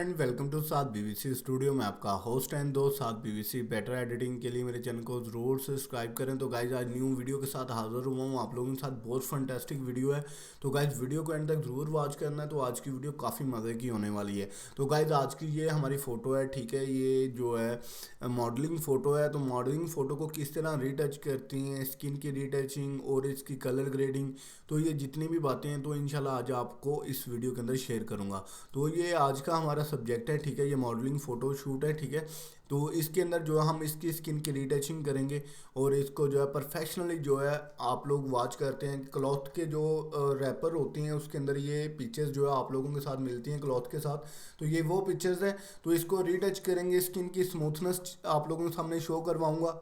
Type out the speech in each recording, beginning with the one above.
Friend, welcome to साथ BVC studio में आपका होस्ट एंड दोस्त साथ बीवीसी। बेटर एडिटिंग के लिए मेरे चैनल को ज़रूर सब्सक्राइब करें। तो गाइज आज न्यू वीडियो के साथ हाजिर हुआ हूँ आप लोगों के साथ। बहुत फंटेस्टिक वीडियो है, तो गाइज वीडियो को एंड तक ज़रूर वॉच करना है। तो आज की वीडियो काफ़ी मज़े की होने वाली है। तो गाइज आज की ये हमारी फ़ोटो है, ठीक है। ये जो है मॉडलिंग फ़ोटो है। तो मॉडलिंग फ़ोटो को किस तरह रीटच करती हैं, स्किन की रीटचिंग और इसकी कलर ग्रेडिंग, तो ये जितनी भी बातें हैं तो इंशाल्लाह आज आपको इस वीडियो के अंदर शेयर करूँगा। तो ये आज का हमारा सब्जेक्ट है, ठीक है। ये मॉडलिंग फ़ोटो शूट है, ठीक है। तो इसके अंदर जो है हम इसकी स्किन की रीटचिंग करेंगे और इसको जो है परफेक्शनली जो है आप लोग वॉच करते हैं। क्लॉथ के जो रैपर होती हैं उसके अंदर ये पिक्चर्स जो है आप लोगों के साथ मिलती हैं क्लॉथ के साथ। तो ये वो पिक्चर्स है। तो इसको रीटच करेंगे, स्किन की स्मूथनेस आप लोगों के सामने शो करवाऊँगा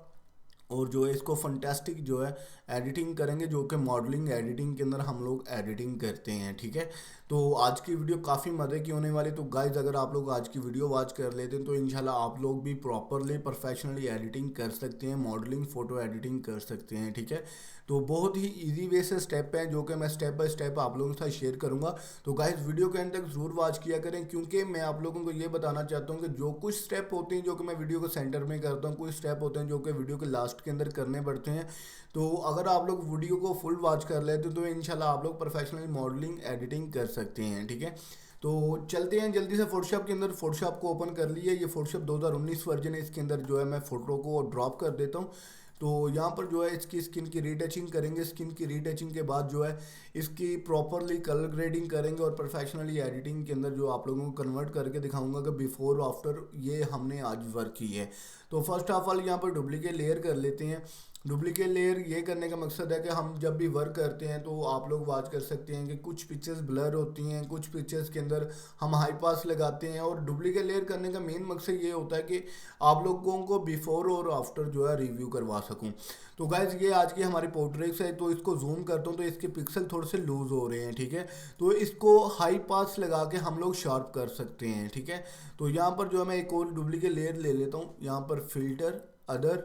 और जो है इसको फंटेस्टिक जो है एडिटिंग करेंगे, जो कि मॉडलिंग एडिटिंग के अंदर हम लोग एडिटिंग करते हैं, ठीक है। तो आज की वीडियो काफ़ी मज़े की होने वाली। तो गाइज अगर आप लोग आज की वीडियो वॉच कर लेते हैं तो इंशाल्लाह आप लोग भी प्रॉपरली प्रोफेशनली एडिटिंग कर सकते हैं, मॉडलिंग फ़ोटो एडिटिंग कर सकते हैं, ठीक है। तो बहुत ही इजी वे से स्टेप है जो कि मैं स्टेप बाय स्टेप आप लोगों के साथ शेयर करूंगा। तो गाइज वीडियो के एंड तक ज़रूर वॉच किया करें, क्योंकि मैं आप लोगों को ये बताना चाहता हूँ कि जो कुछ स्टेप होते हैं जो कि मैं वीडियो को सेंटर में करता हूँ, कुछ स्टेप होते हैं जो कि वीडियो के लास्ट के अंदर करने पड़ते हैं। तो अगर आप लोग वीडियो को फुल वॉच कर लेते तो इंशाल्लाह आप लोग प्रोफेशनल मॉडलिंग एडिटिंग कर सकते हैं, ठीक है। तो चलते हैं जल्दी से फोटोशॉप के अंदर। फोटोशॉप को ओपन कर लिए। ये फोटोशॉप 2019 वर्जन है। इसके अंदर जो है मैं फ़ोटो को ड्रॉप कर देता हूँ। तो यहाँ पर जो है इसकी स्किन की रीटचिंग करेंगे। स्किन की रीटचिंग के बाद जो है इसकी प्रॉपरली कलर ग्रेडिंग करेंगे और प्रोफेशनली एडिटिंग के अंदर जो आप लोगों को कन्वर्ट करके दिखाऊंगा कि बिफोर आफ्टर ये हमने आज वर्क की है। तो फर्स्ट ऑफ ऑल यहाँ पर डुप्लीकेट लेयर कर लेते हैं। डुप्लीकेट लेयर ये करने का मकसद है कि हम जब भी वर्क करते हैं तो आप लोग वॉच कर सकते हैं कि कुछ पिक्चर्स ब्लर होती हैं, कुछ पिक्चर्स के अंदर हम हाई पास लगाते हैं। और डुप्लीकेट लेयर करने का मेन मकसद ये होता है कि आप लोगों को बिफोर और आफ्टर जो है रिव्यू करवा सकूं। तो गाइज ये आज की हमारी पोर्ट्रेट्स है। तो इसको जूम करता हूँ तो इसके पिक्सल थोड़े से लूज हो रहे हैं, ठीक है। तो इसको हाई पास लगा के हम लोग शार्प कर सकते हैं, ठीक है। तो यहाँ पर जो है मैं एक और डुप्लीकेट लेयर ले लेता हूँ। यहाँ पर filter, other,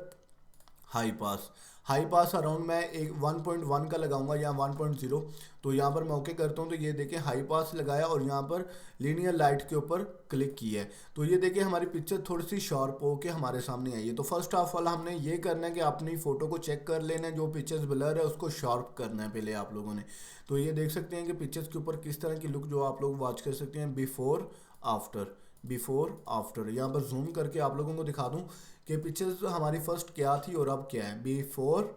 high pass. High pass around मैं एक 1.1 का लगाऊंगा या 1.0। तो यहाँ पर मैं ओके करता हूँ तो ये देखिए हाई पास लगाया और यहाँ पर लीनियर लाइट के ऊपर क्लिक किया है। तो ये देखिए हमारी पिक्चर थोड़ी सी शार्प होके हमारे सामने आई है। तो फर्स्ट ऑफ ऑल हमने ये करना है कि अपनी फ़ोटो को चेक कर लेना है, जो पिक्चर्स ब्लर है उसको शार्प करना है पहले आप लोगों ने। तो ये देख सकते हैं कि पिक्चर्स के ऊपर किस तरह की लुक जो आप लोग वॉच कर सकते हैं बिफोर आफ्टर। बिफोर आफ्टर यहाँ पर जूम करके आप लोगों को दिखा दूँ कि पिक्चर्स हमारी फर्स्ट क्या थी और अब क्या है, बिफोर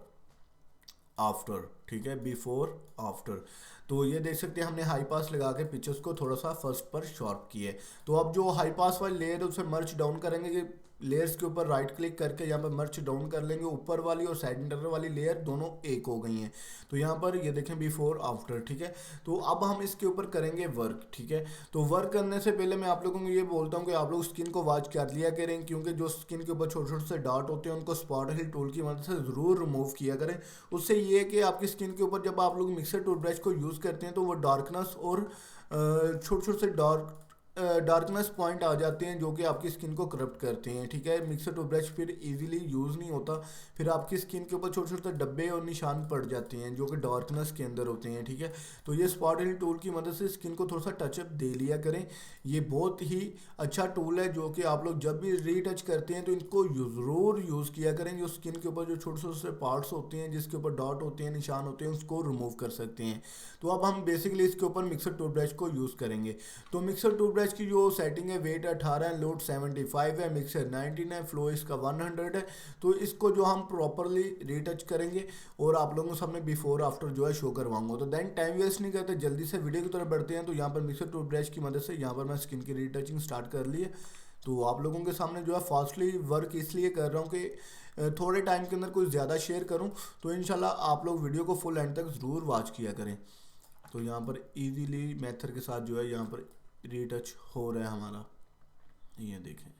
आफ्टर, ठीक है। Before after. तो ये देख सकते हैं हमने हाई पास लगा के पिक्चर्स को थोड़ा सा फर्स्ट पर शॉर्प किया है। तो अब जो हाई पास वाली लेयर है उसे मर्च डाउन करेंगे कि लेयर्स के ऊपर राइट क्लिक करके यहाँ पर मर्च डाउन कर लेंगे। ऊपर वाली और सेंटर वाली लेयर दोनों एक हो गई हैं। तो यहाँ पर ये देखें बिफोर आफ्टर, ठीक है। तो अब हम इसके ऊपर करेंगे वर्क, ठीक है। तो वर्क करने से पहले मैं आप लोगों को ये बोलता हूँ कि आप लोग स्किन को वॉच कर लिया करें, क्योंकि जो स्किन के ऊपर छोटे छोटे से डॉट होते हैं उनको स्पॉट हिल टूल की मदद से ज़रूर रिमूव किया करें। उससे ये है कि आपकी स्किन के ऊपर जब आप लोग मिक्सर टूथब्रश को यूज़ करते हैं तो वो डार्कनेस और छोटे छोटे से डार्कनेस पॉइंट आ जाते हैं जो कि आपकी स्किन को करप्ट करते हैं, ठीक है। मिक्सर टूथब्रश फिर इजीली यूज़ नहीं होता, फिर आपकी स्किन के ऊपर छोटे छोटे डब्बे और निशान पड़ जाते हैं जो कि डार्कनेस के अंदर होते हैं, ठीक है। तो ये स्पॉट हिल टूल की मदद से स्किन को थोड़ा सा टचअप दे लिया करें। ये बहुत ही अच्छा टूल है जो कि आप लोग जब भी रीटच करते हैं तो इनको ज़रूर यूज़ किया करें। जो स्किन के ऊपर जो छोटे छोटे पार्ट्स होते हैं जिसके ऊपर डॉट होते हैं, निशान होते हैं, उसको रिमूव कर सकते हैं। तो अब हम बेसिकली इसके ऊपर मिक्सर टूथब्रश को यूज़ करेंगे। तो मिक्सर टूथब्रश की जो सेटिंग है, वेट 18 है, लोड 75 है, मिक्सर 19 है, फ्लो इसका 100 है। तो इसको जो हम प्रॉपरली रीटच करेंगे और आप लोगों के सामने बिफोर आफ्टर जो है शो करवाऊंगा। तो देन टाइम वेस्ट नहीं करते, जल्दी से वीडियो की तरफ बढ़ते हैं। तो यहाँ पर मिक्सर टूथब्रश की मदद से यहाँ पर मैं स्किन की रीटचिंग स्टार्ट कर ली है। तो आप लोगों के सामने जो है फास्टली वर्क इसलिए कर रहा हूँ कि थोड़े टाइम के अंदर कुछ ज़्यादा शेयर करूँ। तो इंशाल्लाह आप लोग वीडियो को फुल एंड तक ज़रूर वॉच किया करें। तो यहाँ पर इजीली मेथड के साथ जो है यहाँ पर रीटच हो रहा है हमारा, ये देखें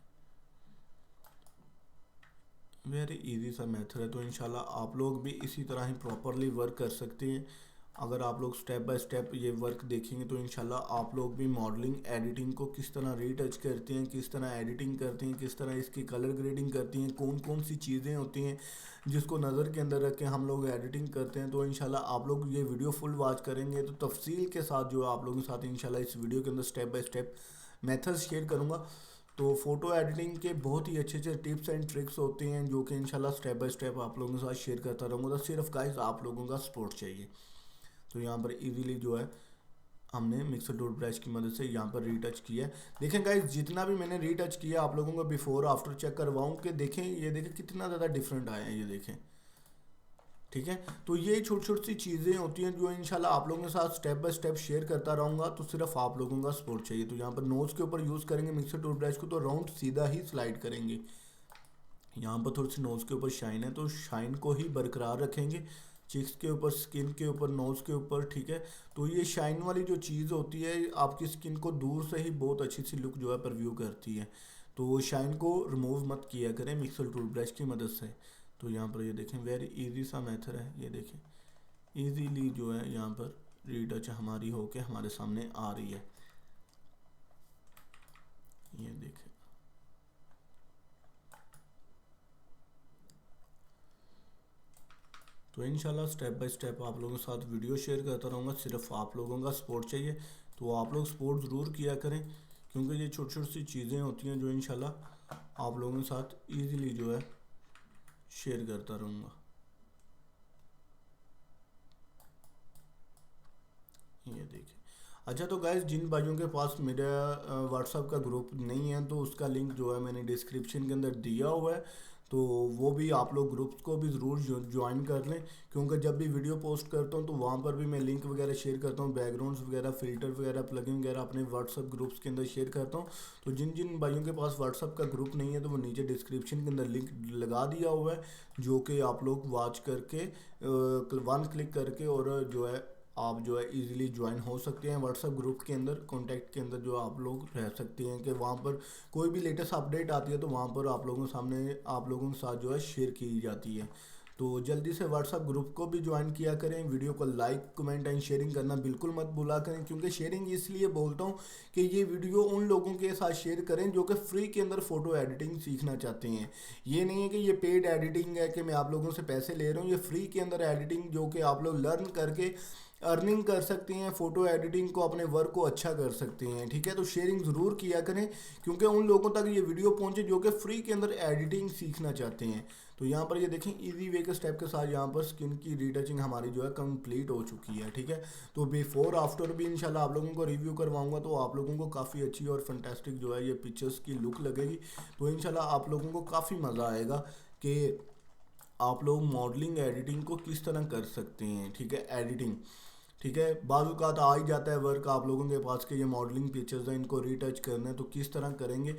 वेरी इजी सा मेथड है। तो इंशाल्लाह आप लोग भी इसी तरह ही प्रॉपरली वर्क कर सकते हैं। अगर आप लोग स्टेप बाय स्टेप ये वर्क देखेंगे तो इंशाल्लाह आप लोग भी मॉडलिंग एडिटिंग को किस तरह रीटच करते हैं, किस तरह एडिटिंग करते हैं, किस तरह इसकी कलर ग्रेडिंग करती हैं, कौन कौन सी चीज़ें होती हैं जिसको नज़र के अंदर रख के हम लोग एडिटिंग करते हैं। तो इंशाल्लाह आप लोग ये वीडियो फुल वॉच करेंगे तो तफसील के साथ जो है आप लोगों के साथ इंशाल्लाह इस वीडियो के अंदर step by step methods share करूँगा। तो फ़ोटो एडिटिंग के बहुत ही अच्छे अच्छे टिप्स एंड ट्रिक्स होते हैं जो कि इंशाल्लाह स्टेप बाय स्टेप आप लोगों के साथ शेयर करता रहूँगा। तो सिर्फ गाइस आप लोगों का सपोर्ट चाहिए। तो यहाँ पर इजीली जो है हमने मिक्सर टूल ब्रश की मदद से यहाँ पर रीटच किया है। देखें गाइस जितना भी मैंने रीटच किया आप लोगों को बिफोर आफ्टर चेक करवाऊँ कि देखें, ये देखें कितना ज़्यादा डिफरेंट आया है, ये देखें। ठीक है, तो ये छोटी छोटी सी चीज़ें होती हैं जो इंशाल्लाह आप लोगों के साथ स्टेप बाय स्टेप शेयर करता रहूँगा। तो सिर्फ आप लोगों का सपोर्ट चाहिए। तो यहाँ पर नोज़ के ऊपर यूज़ करेंगे मिक्सर टूल ब्रश को तो राउंड सीधा ही स्लाइड करेंगे। यहाँ पर थोड़ी सी नोज़ के ऊपर शाइन है तो शाइन को ही बरकरार रखेंगे, चिक्स के ऊपर, स्किन के ऊपर, नोज़ के ऊपर। ठीक है, तो ये शाइन वाली जो चीज़ होती है आपकी स्किन को दूर से ही बहुत अच्छी सी लुक जो है परव्यू करती है। तो शाइन को रिमूव मत किया करें मिक्सर टूल ब्रश की मदद से। तो यहाँ पर ये देखें वेरी इजी सा मेथड है, ये देखें इजीली जो है यहाँ पर रीटच हमारी होके हमारे सामने आ रही है, ये देखें। तो इंशाल्लाह स्टेप बाय स्टेप आप लोगों के साथ वीडियो शेयर करता रहूँगा। सिर्फ आप लोगों का सपोर्ट चाहिए। तो आप लोग सपोर्ट ज़रूर किया करें क्योंकि ये छोटी छोटी सी चीज़ें होती हैं जो इंशाल्लाह आप लोगों के साथ ईज़िली जो है शेयर करता रहूँगा। ये देखिए। अच्छा, तो गाइस जिन भाइयों के पास मेरा व्हाट्सअप का ग्रुप नहीं है तो उसका लिंक जो है मैंने डिस्क्रिप्शन के अंदर दिया हुआ है। तो वो भी आप लोग ग्रुप्स को भी ज़रूर ज्वाइन कर लें क्योंकि जब भी वीडियो पोस्ट करता हूँ तो वहाँ पर भी मैं लिंक वगैरह शेयर करता हूँ, बैकग्राउंड्स वगैरह, फ़िल्टर वगैरह, प्लगइन वगैरह अपने व्हाट्सअप ग्रुप्स के अंदर शेयर करता हूँ। तो जिन जिन भाइयों के पास व्हाट्सअप का ग्रुप नहीं है तो वो नीचे डिस्क्रिप्शन के अंदर लिंक लगा दिया हुआ है जो कि आप लोग वॉच करके वन क्लिक करके और जो है आप जो है इजीली ज्वाइन हो सकते हैं व्हाट्सएप ग्रुप के अंदर, कॉन्टैक्ट के अंदर जो आप लोग रह सकते हैं कि वहाँ पर कोई भी लेटेस्ट अपडेट आती है तो वहाँ पर आप लोगों के सामने आप लोगों के साथ जो है शेयर की जाती है। तो जल्दी से व्हाट्सएप ग्रुप को भी ज्वाइन किया करें। वीडियो को लाइक, कमेंट एंड शेयरिंग करना बिल्कुल मत भूला करें क्योंकि शेयरिंग इसलिए बोलता हूँ कि ये वीडियो उन लोगों के साथ शेयर करें जो कि फ्री के अंदर फ़ोटो एडिटिंग सीखना चाहते हैं। ये नहीं है कि ये पेड एडिटिंग है कि मैं आप लोगों से पैसे ले रहा हूँ। ये फ्री के अंदर एडिटिंग जो कि आप लोग लर्न करके अर्निंग कर सकते हैं, फ़ोटो एडिटिंग को, अपने वर्क को अच्छा कर सकते हैं। ठीक है, तो शेयरिंग ज़रूर किया करें क्योंकि उन लोगों तक ये वीडियो पहुंचे जो कि फ्री के अंदर एडिटिंग सीखना चाहते हैं। तो यहाँ पर ये देखें इजी वे के स्टेप के साथ यहाँ पर स्किन की रीटचिंग हमारी जो है कंप्लीट हो चुकी है। ठीक है, तो बिफोर आफ्टर भी इंशाल्लाह आप लोगों को रिव्यू करवाऊंगा तो आप लोगों को काफ़ी अच्छी और फंटेस्टिक जो है ये पिक्चर्स की लुक लगेगी। तो इंशाल्लाह आप लोगों को काफ़ी मज़ा आएगा कि आप लोग मॉडलिंग एडिटिंग को किस तरह कर सकते हैं। ठीक है, एडिटिंग, ठीक है, बाज़ आ ही जाता है वर्क आप लोगों के पास के ये मॉडलिंग पिक्चर्स हैं, इनको रीटच करना है तो किस तरह करेंगे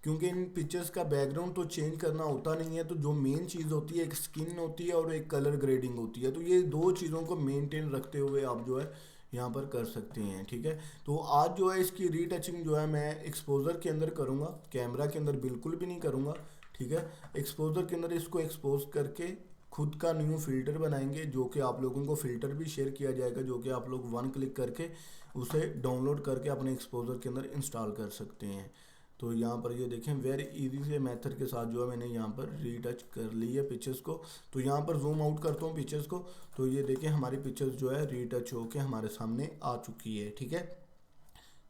क्योंकि इन पिक्चर्स का बैकग्राउंड तो चेंज करना होता नहीं है। तो जो मेन चीज़ होती है एक स्किन होती है और एक कलर ग्रेडिंग होती है। तो ये दो चीज़ों को मेंटेन रखते हुए आप जो है यहाँ पर कर सकते हैं। ठीक है, तो आज जो है इसकी रीटचिंग जो है मैं एक्सपोजर के अंदर करूँगा, कैमरा के अंदर बिल्कुल भी नहीं करूँगा। ठीक है, एक्सपोजर के अंदर इसको एक्सपोज करके खुद का न्यू फ़िल्टर बनाएंगे जो कि आप लोगों को फ़िल्टर भी शेयर किया जाएगा जो कि आप लोग वन क्लिक करके उसे डाउनलोड करके अपने एक्सपोजर के अंदर इंस्टॉल कर सकते हैं। तो यहाँ पर ये देखें वेरी इजी से मेथड के साथ जो है मैंने यहाँ पर रीटच कर ली है पिक्चर्स को। तो यहाँ पर जूम आउट करता हूँ पिक्चर्स को तो ये देखें हमारी पिक्चर्स जो है रीटच होके हमारे सामने आ चुकी है। ठीक है,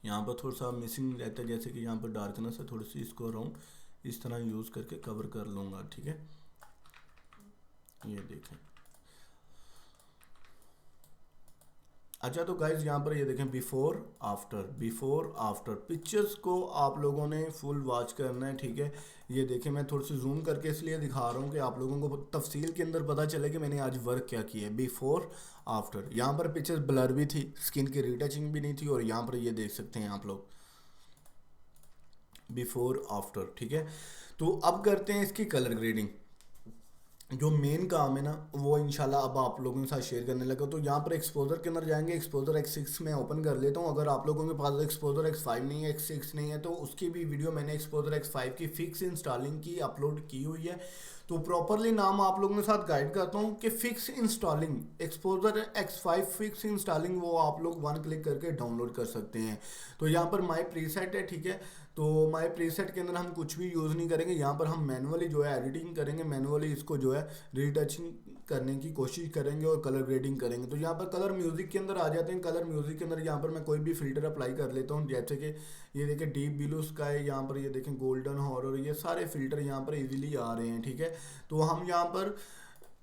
यहाँ पर थोड़ा सा मिसिंग रहता है जैसे कि यहाँ पर डार्कनेस है थोड़ी सी, इसको अराउंड इस तरह यूज़ करके कवर कर लूँगा। ठीक है, ये देखें। अच्छा, तो गाइज यहाँ पर ये देखें बिफोर आफ्टर पिक्चर्स को आप लोगों ने फुल वॉच करना है। ठीक है, ये देखें मैं थोड़ी सी जूम करके इसलिए दिखा रहा हूँ कि आप लोगों को तफसील के अंदर पता चले कि मैंने आज वर्क क्या किया है। बिफोर आफ्टर यहाँ पर पिक्चर्स ब्लर भी थी, स्किन की रीटचिंग भी नहीं थी और यहाँ पर ये देख सकते हैं आप लोग बिफोर आफ्टर। ठीक है, तो अब करते हैं इसकी कलर ग्रेडिंग। जो मेन काम है ना वो इंशाल्लाह अब आप लोगों के साथ शेयर करने लगा। तो यहाँ पर एक्सपोजर के अंदर जाएंगे, एक्सपोजर X6 में ओपन कर लेता हूँ। अगर आप लोगों के पास एक्सपोजर X5 नहीं है, X6 नहीं है तो उसकी भी वीडियो मैंने एक्सपोजर X5 की फिक्स इंस्टॉलिंग की अपलोड की हुई है। तो प्रॉपरली नाम आप लोगों के साथ गाइड करता हूँ कि fix installing exposure X5 fix installing वो आप लोग वन क्लिक करके डाउनलोड कर सकते हैं। तो यहाँ पर माई प्रीसेट है। ठीक है, तो माय प्रीसेट के अंदर हम कुछ भी यूज़ नहीं करेंगे, यहाँ पर हम मैनुअली जो है एडिटिंग करेंगे, मैनुअली इसको जो है रीटचिंग करने की कोशिश करेंगे और कलर ग्रेडिंग करेंगे। तो यहाँ पर कलर म्यूज़िक के अंदर आ जाते हैं। कलर म्यूज़िक के अंदर यहाँ पर मैं कोई भी फ़िल्टर अप्लाई कर लेता हूँ, जैसे कि ये देखें डीप ब्लू स्काई, यहाँ पर ये देखें गोल्डन हॉरर, ये सारे फ़िल्टर यहाँ पर इजीली आ रहे हैं, ठीक है। तो हम यहाँ पर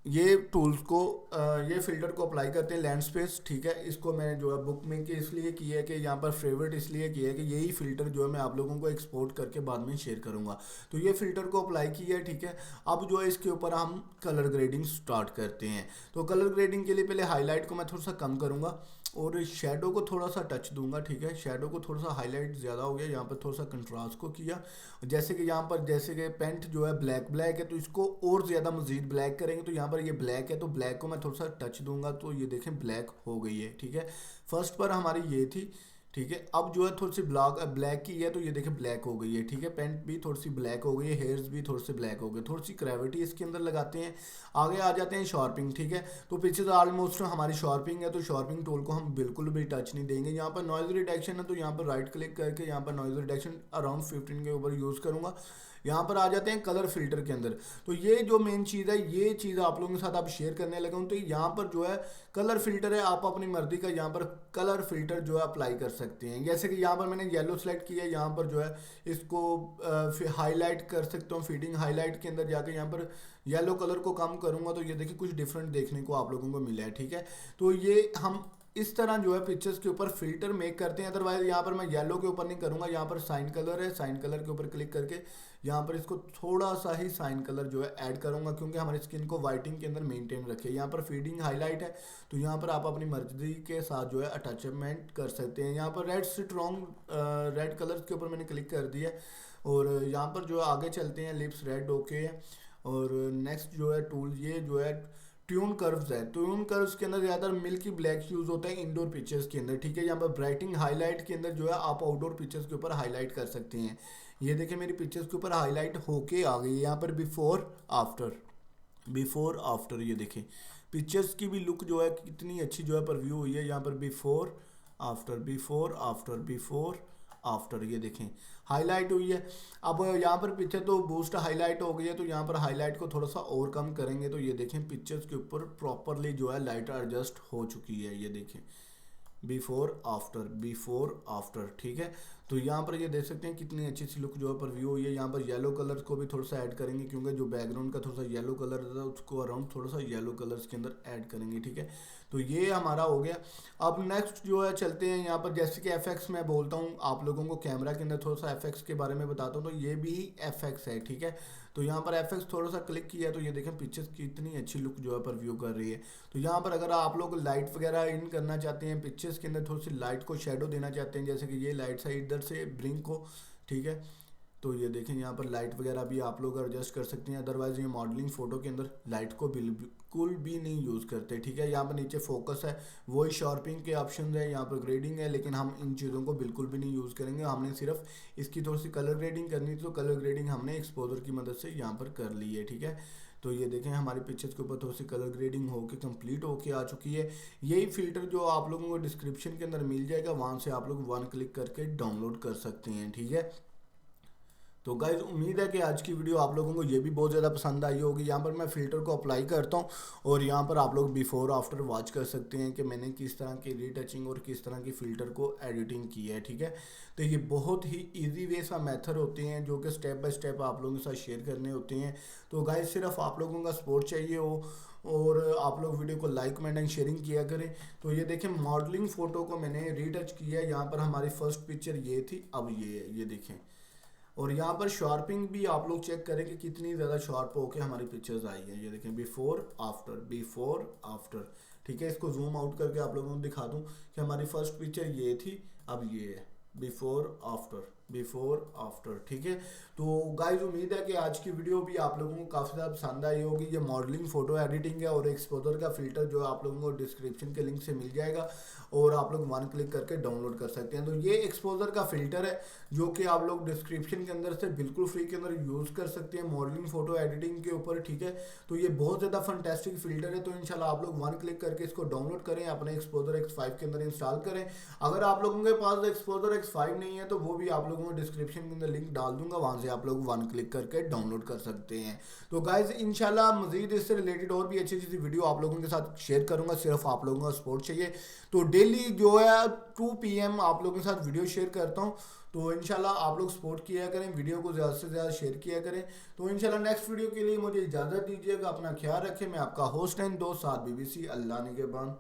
ये टूल्स को ये फ़िल्टर को अप्लाई करते हैं लैंडस्पेस, ठीक है। इसको मैं जो है बुक में के इसलिए किया है कि यहाँ पर फेवरेट इसलिए किया है कि यही फ़िल्टर जो है मैं आप लोगों को एक्सपोर्ट करके बाद में शेयर करूँगा। तो ये फ़िल्टर को अप्लाई किया है, ठीक है। अब जो है इसके ऊपर हम कलर ग्रेडिंग स्टार्ट करते हैं। तो कलर ग्रेडिंग के लिए पहले हाईलाइट को मैं थोड़ा सा कम करूँगा और शेडो को थोड़ा सा टच दूंगा, ठीक है। शेडो को थोड़ा सा हाईलाइट ज़्यादा हो गया, यहाँ पर थोड़ा सा कंट्रास्ट को किया। जैसे कि यहाँ पर जैसे कि पेंट जो है ब्लैक ब्लैक है, तो इसको और ज़्यादा मज़ीद ब्लैक करेंगे। तो यहाँ पर ये ब्लैक है, तो ब्लैक को मैं थोड़ा सा टच दूंगा, तो ये देखें ब्लैक हो गई है, ठीक है। फर्स्ट पर हमारी ये थी, ठीक है। अब जो है थोड़ी सी ब्लैक की है, तो ये देखें ब्लैक हो गई है, ठीक है। पेंट भी थोड़ी सी ब्लैक हो गई है, हेयर्स भी थोड़े से ब्लैक हो गए। थोड़ी सी ग्रेविटी इसके अंदर लगाते हैं। आगे आ जाते हैं शार्पिंग, ठीक है। तो पीछे तो ऑलमोस्ट हमारी शार्पिंग है, तो शार्पिंग टूल को हम बिल्कुल भी टच नहीं देंगे। यहाँ पर नॉइज़ रिडक्शन है, तो यहाँ पर राइट क्लिक करके यहाँ पर नॉइज़ रिडक्शन अराउंड 15 के ऊपर यूज़ करूँगा। यहाँ पर आ जाते हैं कलर फिल्टर के अंदर। तो ये जो मेन चीज़ है, ये चीज़ आप लोगों के साथ आप शेयर करने लगा हूँ। तो यहाँ पर जो है कलर फिल्टर है, आप अपनी मर्जी का यहाँ पर कलर फिल्टर जो है अप्लाई कर सकते हैं। जैसे कि यहाँ पर मैंने येलो सेलेक्ट किया है, यहाँ पर जो है इसको हाईलाइट कर सकता हूँ। फीडिंग हाईलाइट के अंदर जाकर यहाँ पर येलो कलर को कम करूँगा, तो ये देखिए कुछ डिफरेंट देखने को आप लोगों को मिला है, ठीक है। तो ये हम इस तरह जो है पिक्चर्स के ऊपर फिल्टर मेक करते हैं। अदरवाइज यहाँ पर मैं येलो के ऊपर नहीं करूँगा, यहाँ पर साइन कलर है, साइन कलर के ऊपर क्लिक करके यहाँ पर इसको थोड़ा सा ही साइन कलर जो है ऐड करूँगा, क्योंकि हमारी स्किन को वाइटिंग के अंदर मेंटेन रखे। यहाँ पर फीडिंग हाईलाइट है, तो यहाँ पर आप अपनी मर्जी के साथ जो है अटैचमेंट कर सकते हैं। यहाँ पर रेड स्ट्रॉन्ग रेड कलर के ऊपर मैंने क्लिक कर दिया, और यहाँ पर जो है आगे चलते हैं। लिप्स रेड ओके है, और नेक्स्ट जो है टूल ये जो है ट्यून कर्व्स है। ट्यून कर्व्स के अंदर ज़्यादातर मिल्की ब्लैक यूज़ होता है इंडोर पिक्चर्स के अंदर, ठीक है। यहाँ पर ब्राइटिंग हाईलाइट के अंदर जो है आप आउटडोर पिक्चर्स के ऊपर हाईलाइट कर सकते हैं। ये देखिए मेरी पिक्चर्स के ऊपर हाईलाइट होके आ गई है। यहाँ पर बिफोर आफ्टर ये देखें पिक्चर्स की भी लुक जो है कितनी अच्छी जो है पर व्यू हुई है। यहाँ पर बिफोर आफ्टर ये देखें हाईलाइट हुई है। अब यहाँ पर पिक्चर तो बूस्ट हाईलाइट हो गई है, तो यहाँ पर हाईलाइट को थोड़ा सा और कम करेंगे, तो ये देखें पिक्चर्स के ऊपर प्रॉपरली जो है लाइट एडजस्ट हो चुकी है। ये देखें बिफोर आफ्टर, ठीक है। तो यहाँ पर ये देख सकते हैं कितनी अच्छी सी लुक जो है पर व्यू हुई है। यहाँ पर येलो कलर को भी थोड़ा सा ऐड करेंगे, क्योंकि जो बैकग्राउंड का थोड़ा सा येलो कलर था उसको अराउंड थोड़ा सा येलो कलर्स के अंदर ऐड करेंगे, ठीक है। तो ये हमारा हो गया। अब नेक्स्ट जो है चलते हैं यहाँ पर, जैसे कि एफएक्स मैं बोलता हूँ आप लोगों को कैमरा के अंदर थोड़ा सा एफएक्स के बारे में बताता हूँ। तो ये भी एफएक्स है, ठीक है। तो यहाँ पर एफएक्स थोड़ा सा क्लिक किया, तो ये देखें पिक्चर्स की इतनी अच्छी लुक जो है पर व्यू कर रही है। तो यहाँ पर अगर आप लोग लाइट वगैरह इन करना चाहते हैं, पिक्चर्स के अंदर थोड़ी सी लाइट को शेडो देना चाहते हैं, जैसे कि ये लाइट साइड इधर से ब्रिंक को, ठीक है। तो ये देखें यहाँ पर लाइट वगैरह भी आप लोग एडजस्ट कर सकते हैं। अदरवाइज ये मॉडलिंग फ़ोटो के अंदर लाइट को बिल्कुल भी नहीं यूज़ करते, ठीक है। यहाँ पर नीचे फोकस है, वही शार्पिंग के ऑप्शन है, यहाँ पर ग्रेडिंग है, लेकिन हम इन चीज़ों को बिल्कुल भी नहीं यूज़ करेंगे। हमने सिर्फ इसकी थोड़ी सी कलर ग्रेडिंग करनी थी, तो कलर ग्रेडिंग हमने एक्सपोजर की मदद से यहाँ पर कर ली है, ठीक है। तो ये देखें हमारी पिक्चर्स के ऊपर थोड़ी सी कलर ग्रेडिंग होके कंप्लीट होके आ चुकी है। यही फिल्टर जो आप लोगों को डिस्क्रिप्शन के अंदर मिल जाएगा, वहाँ से आप लोग 1 क्लिक करके डाउनलोड कर सकते हैं, ठीक है। तो गाइज उम्मीद है कि आज की वीडियो आप लोगों को ये भी बहुत ज़्यादा पसंद आई होगी। यहाँ पर मैं फ़िल्टर को अप्लाई करता हूँ, और यहाँ पर आप लोग बिफोर आफ्टर वॉच कर सकते हैं कि मैंने किस तरह की रीटचिंग और किस तरह की फ़िल्टर को एडिटिंग की है, ठीक है। तो ये बहुत ही ईजी वे सा मेथड होते हैं जो कि स्टेप बाय स्टेप आप लोगों के साथ शेयर करने होते हैं। तो गाइज सिर्फ आप लोगों का सपोर्ट चाहिए हो, और आप लोग वीडियो को लाइक कमेंट एंड शेयरिंग किया करें। तो ये देखें मॉडलिंग फ़ोटो को मैंने रीटच किया है। यहाँ पर हमारी फर्स्ट पिक्चर ये थी, अब ये देखें। और यहाँ पर शार्पिंग भी आप लोग चेक करें कि कितनी ज़्यादा शार्प होके हमारी पिक्चर्स आई है। ये देखें बिफोर आफ्टर, ठीक है। इसको जूम आउट करके आप लोगों को दिखा दूँ कि हमारी फर्स्ट पिक्चर ये थी, अब ये है बिफोर आफ्टर, ठीक है। तो गाइज उम्मीद है कि आज की वीडियो भी आप लोगों को काफ़ी ज़्यादा पसंद आई होगी। ये मॉडलिंग फ़ोटो एडिटिंग है, और एक्सपोजर का फ़िल्टर जो है आप लोगों को डिस्क्रिप्शन के लिंक से मिल जाएगा, और आप लोग 1 क्लिक करके डाउनलोड कर सकते हैं। तो ये एक्सपोजर का फ़िल्टर है जो कि आप लोग डिस्क्रिप्शन के अंदर से बिल्कुल फ्री के अंदर यूज़ कर सकते हैं मॉडलिंग फ़ोटो एडिटिंग के ऊपर, ठीक है। तो ये बहुत ज़्यादा फंटेस्टिक फ़िल्टर है। तो इंशाल्लाह आप लोग 1 क्लिक करके इसको डाउनलोड करें, अपने एक्सपोजर X5 के अंदर इंस्टॉल करें। अगर आप लोगों के पास एक्सपोजर X5 नहीं है, तो वो भी आप लोग लोगों को डिस्क्रिप्शन के अंदर लिंक डाल दूंगा, वहाँ से आप लोग वन क्लिक करके डाउनलोड कर सकते हैं। तो गाइज इंशाल्लाह मजीद इससे रिलेटेड और भी अच्छी अच्छी वीडियो आप लोगों के साथ शेयर करूंगा, सिर्फ आप लोगों का सपोर्ट चाहिए। तो डेली जो है 2 PM आप लोगों के साथ वीडियो शेयर करता हूँ। तो इंशाल्लाह आप लोग सपोर्ट किया करें, वीडियो को ज़्यादा से ज़्यादा शेयर किया करें। तो इंशाल्लाह नेक्स्ट वीडियो के लिए मुझे इजाज़त दीजिएगा, अपना ख्याल रखें। मैं आपका होस्ट एंड दोस्त साद BBC, अल्लाह निगहबान।